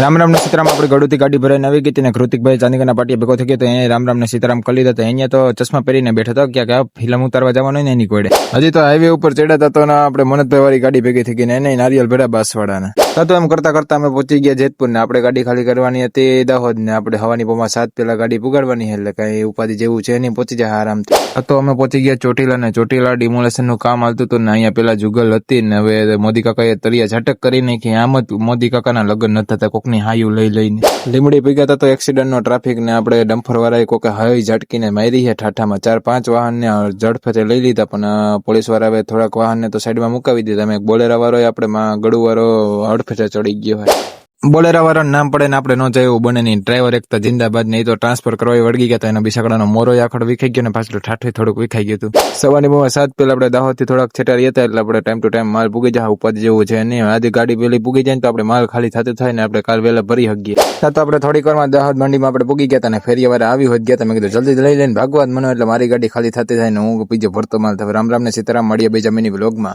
રામ રામ ને સીતારામ આપણે ગળુથી ગાડી ભરાઈને આવી ગઈ હતી ને કૃતિકભાઈ ચાંદીગરના પાટીએ ભેગો થઈ ગયો તો અહીંયા રામ રામ ને સીતારામ કરી લીધા હતા. અહીંયા તો ચશ્મા પહેરીને બેઠો હતો ક્યાંક ફિલ્મ ઉતારવા જવાનું હોય ને એની કોડે હજી તો હાઈવે ઉપર ચડ્યા હતા તો આપણે મનતભાઈ વાળી ગાડી ભેગી થઈ ગઈ ને એને નારિયેલ ભર્યા બાસવાડાને. તો એમ કરતા કરતા અમે પહોંચી ગયા જેતપુર ને આપણે ગાડી ખાલી કરવાની હતી દાહોદ ને આપણે હવાની પોમાં 7 પેલા ગાડી પુગાડવાની એટલે કઈ ઉપાધિ જેવું છે નહીં, પહોંચી જાય આરામથી. તો અમે પહોંચી ગયા ચોટીલા ને ચોટીલા ડિમોલેશન નું કામ હાલતું હતું ને અહીંયા પેલા જુગલ હતી ને હવે મોદી કાકાએ તળિયા ઝટક કરી નાખી. આમ જ મોદી કાકાના લગ્ન ન થતા કોકની હાયું લઈ લઈને લીમડી પીગા હતા તો એક્સિડન્ટ નો ટ્રાફિક ને આપણે ડમ્ફર વાળાએ કોકે હાઈ ઝટકીને મારી છે ઠાઠામાં. 4-5 વાહન ને ઝડપેથી લઈ લીધા પણ પોલીસ વાળાએ થોડાક વાહન ને તો સાઈડમાં મુકાવી દીધા. અમે બોલેરા વાળો આપણે ગળુ વાળો હડફેટે ચડી ગયો હોય. બોલેરા વાળાનું નામ પડે ને આપણે ન જાય એવું બને નહીં. ડ્રાઈવર એક તો જિંદાબાદ ને એ તો ટ્રાન્સફર કરવા વળગી ગયા હતા. એના બિસાકડાનો મોરો આખડ વિખાઈ ગયો ને પાછળ ઠાઠું થોડુંક વિખાઈ ગયું હતું. સવારની બહુ 7 પેલા આપણે દાહોદથી થોડાક છેટારી હતા એટલે આપણે ટાઈમ ટુ ટાઈમ માલ પૂગી જાય ઉપાધિ જેવું છે નહીં. આજે ગાડી પેલી પૂગી જાય ને તો આપણે માલ ખાલી થતું થાય ને આપણે કાલ વહેલા ભરી શકીએ. તો આપણે થોડીક વારમાં દાહોદ મંડીમાં આપણે પૂગી ગયા હતા ને ફેરીવાળા આવી હોત ગયા. મેં કીધું જલ્દી લઈ લઈને ભાગવા જ મને એટલે મારી ગાડી ખાલી થતી થાય ને હું બીજો ભરતો માલ. રામ રામ ને સીતારામ, મળીએ બીજા મિની બ્લોગમાં.